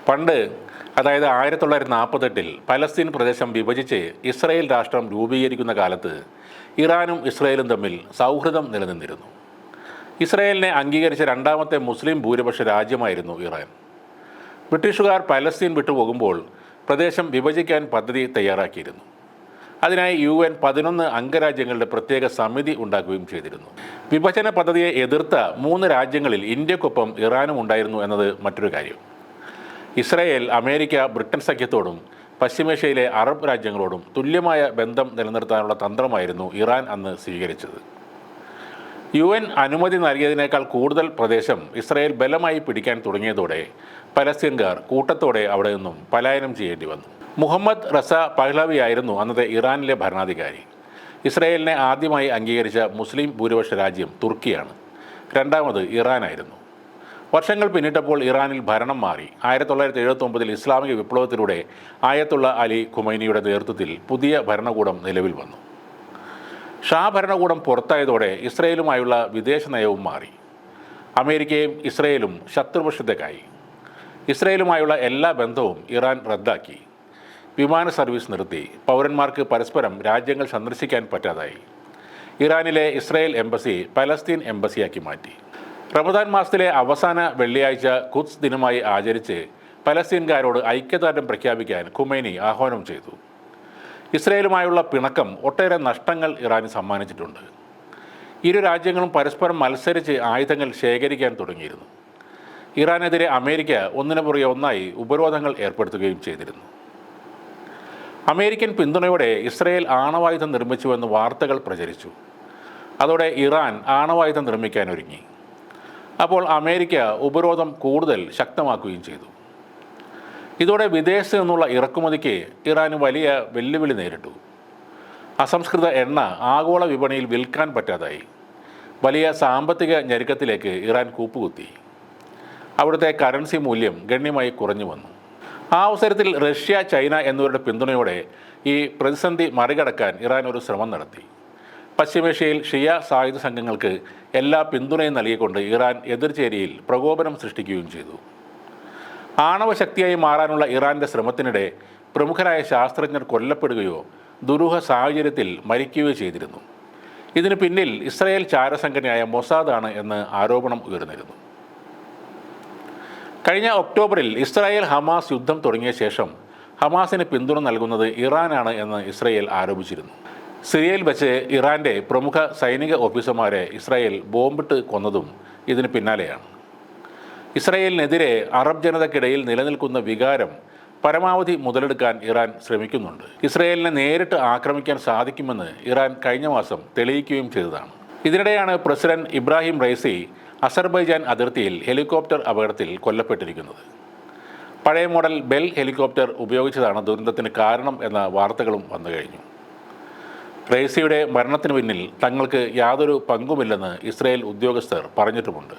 പണ്ട്, അതായത് 1948-ൽ പലസ്തീൻ പ്രദേശം വിഭജിച്ച് ഇസ്രായേൽ രാഷ്ട്രം രൂപീകരിക്കുന്ന കാലത്ത് ഇറാനും ഇസ്രായേലും തമ്മിൽ സൗഹൃദം നിലനിന്നിരുന്നു. ഇസ്രായേലിനെ അംഗീകരിച്ച രണ്ടാമത്തെ മുസ്ലിം ഭൂരിപക്ഷ രാജ്യമായിരുന്നു ഇറാൻ. ബ്രിട്ടീഷുകാർ പലസ്തീൻ വിട്ടുപോകുമ്പോൾ പ്രദേശം വിഭജിക്കാൻ പദ്ധതി തയ്യാറാക്കിയിരുന്നു. അതിനായി UN 11 അംഗരാജ്യങ്ങളുടെ പ്രത്യേക സമിതി ഉണ്ടാക്കുകയും ചെയ്തിരുന്നു. വിഭജന പദ്ധതിയെ എതിർത്ത 3 രാജ്യങ്ങളിൽ ഇന്ത്യക്കൊപ്പം ഇറാനും ഉണ്ടായിരുന്നു എന്നത് മറ്റൊരു കാര്യം. ഇസ്രായേൽ, അമേരിക്ക, ബ്രിട്ടൻ സഖ്യത്തോടും പശ്ചിമേഷ്യയിലെ അറബ് രാജ്യങ്ങളോടും തുല്യമായ ബന്ധം നിലനിർത്താനുള്ള തന്ത്രമായിരുന്നു ഇറാൻ അന്ന് സ്വീകരിച്ചത്. UN അനുമതി നൽകിയതിനേക്കാൾ കൂടുതൽ പ്രദേശം ഇസ്രായേൽ ബലമായി പിടിക്കാൻ തുടങ്ങിയതോടെ പലസ്തീൻകാർ കൂട്ടത്തോടെ അവിടെ നിന്നും പലായനം ചെയ്യേണ്ടി വന്നു. മുഹമ്മദ് റസ പഹ്ലവി ആയിരുന്നു അന്നത്തെ ഇറാനിലെ ഭരണാധികാരി. ഇസ്രായേലിനെ ആദ്യമായി അംഗീകരിച്ച മുസ്ലിം ഭൂരിപക്ഷ രാജ്യം തുർക്കിയാണ്. രണ്ടാമത് ഇറാനായിരുന്നു. വർഷങ്ങൾ പിന്നിട്ടപ്പോൾ ഇറാനിൽ ഭരണം മാറി. 1979-ൽ ഇസ്ലാമിക വിപ്ലവത്തിലൂടെ ആയത്തുള്ള അലി ഖുമൈനിയുടെ നേതൃത്വത്തിൽ പുതിയ ഭരണകൂടം നിലവിൽ വന്നു. ഷാ ഭരണകൂടം പുറത്തായതോടെ ഇസ്രായേലുമായുള്ള വിദേശ നയവും മാറി. അമേരിക്കയും ഇസ്രായേലും ശത്രുപക്ഷത്തേക്കായി. ഇസ്രായേലുമായുള്ള എല്ലാ ബന്ധവും ഇറാൻ റദ്ദാക്കി. വിമാന സർവീസ് നിർത്തി. പൗരന്മാർക്ക് പരസ്പരം രാജ്യങ്ങൾ സന്ദർശിക്കാൻ പറ്റാതായി. ഇറാനിലെ ഇസ്രായേൽ എംബസി പലസ്തീൻ എംബസിയാക്കി മാറ്റി. റമദാൻ മാസത്തിലെ അവസാന വെള്ളിയാഴ്ച ഖുദ്സ് ദിനമായി ആചരിച്ച് പലസ്തീൻകാരോട് ഐക്യദാർഢ്യം പ്രഖ്യാപിക്കാൻ ഖുമൈനി ആഹ്വാനം ചെയ്തു. ഇസ്രായേലുമായുള്ള പിണക്കം ഒട്ടേറെ നഷ്ടങ്ങൾ ഇറാന് സമ്മാനിച്ചിട്ടുണ്ട്. ഇരു രാജ്യങ്ങളും പരസ്പരം മത്സരിച്ച് ആയുധങ്ങൾ ശേഖരിക്കാൻ തുടങ്ങിയിരുന്നു. ഇറാനെതിരെ അമേരിക്ക ഒന്നിനു പുറകെ ഒന്നായി ഉപരോധങ്ങൾ ഏർപ്പെടുത്തുകയും ചെയ്തിരുന്നു. അമേരിക്കൻ പിന്തുണയോടെ ഇസ്രായേൽ ആണവായുധം നിർമ്മിച്ചുവെന്ന് വാർത്തകൾ പ്രചരിച്ചു. അതോടെ ഇറാൻ ആണവായുധം നിർമ്മിക്കാൻ ഒരുങ്ങി. അപ്പോൾ അമേരിക്ക ഉപരോധം കൂടുതൽ ശക്തമാക്കുകയും ചെയ്തു. ഇതോടെ വിദേശത്ത് നിന്നുള്ള ഇറക്കുമതിക്ക് ഇറാന് വലിയ വെല്ലുവിളി നേരിട്ടു. അസംസ്കൃത എണ്ണ ആഗോള വിപണിയിൽ വിൽക്കാൻ പറ്റാതായി. വലിയ സാമ്പത്തിക ഞെരുക്കത്തിലേക്ക് ഇറാൻ കൂപ്പുകുത്തി. അവിടുത്തെ കറൻസി മൂല്യം ഗണ്യമായി കുറഞ്ഞു വന്നു. ആ അവസരത്തിൽ റഷ്യ, ചൈന എന്നിവരുടെ പിന്തുണയോടെ ഈ പ്രതിസന്ധി മറികടക്കാൻ ഇറാൻ ഒരു ശ്രമം നടത്തി. പശ്ചിമേഷ്യയിൽ ഷിയ സായുധ സംഘങ്ങൾക്ക് എല്ലാ പിന്തുണയും നൽകിക്കൊണ്ട് ഇറാൻ എതിർചേരിയിൽ പ്രകോപനം സൃഷ്ടിക്കുകയും ചെയ്തു. ആണവ ശക്തിയായി മാറാനുള്ള ഇറാൻ്റെ ശ്രമത്തിനിടെ പ്രമുഖരായ ശാസ്ത്രജ്ഞർ കൊല്ലപ്പെടുകയോ ദുരൂഹ സാഹചര്യത്തിൽ മരിക്കുകയോ ചെയ്തിരുന്നു. ഇതിന് പിന്നിൽ ഇസ്രായേൽ ചാരസംഘടനയായ മൊസാദാണ് എന്ന് ആരോപണം ഉയർന്നിരുന്നു. കഴിഞ്ഞ ഒക്ടോബറിൽ ഇസ്രായേൽ ഹമാസ് യുദ്ധം തുടങ്ങിയ ശേഷം ഹമാസിന് പിന്തുണ നൽകുന്നത് ഇറാനാണ് എന്ന് ഇസ്രായേൽ ആരോപിച്ചിരുന്നു. സിറിയയിൽ വെച്ച് ഇറാൻ്റെ പ്രമുഖ സൈനിക ഓഫീസർമാരെ ഇസ്രായേൽ ബോംബിട്ട് കൊന്നതും ഇതിന് പിന്നാലെയാണ്. ഇസ്രായേലിനെതിരെ അറബ് ജനതയ്ക്കിടയിൽ നിലനിൽക്കുന്ന വികാരം പരമാവധി മുതലെടുക്കാൻ ഇറാൻ ശ്രമിക്കുന്നുണ്ട്. ഇസ്രായേലിനെ നേരിട്ട് ആക്രമിക്കാൻ സാധിക്കുമെന്ന് ഇറാൻ കഴിഞ്ഞ മാസം തെളിയിക്കുകയും ചെയ്തതാണ്. ഇതിനിടെയാണ് പ്രസിഡന്റ് ഇബ്രാഹിം റൈസി അസർബൈജാൻ അതിർത്തിയിൽ ഹെലികോപ്റ്റർ അപകടത്തിൽ കൊല്ലപ്പെട്ടിരിക്കുന്നത്. പഴയ മോഡൽ ബെൽ ഹെലികോപ്റ്റർ ഉപയോഗിച്ചതാണ് ദുരന്തത്തിന് കാരണം എന്ന വാർത്തകളും വന്നു കഴിഞ്ഞു. റൈസിയുടെ മരണത്തിന് പിന്നിൽ തങ്ങൾക്ക് യാതൊരു പങ്കുമില്ലെന്ന് ഇസ്രായേൽ ഉദ്യോഗസ്ഥർ പറഞ്ഞിട്ടുമുണ്ട്.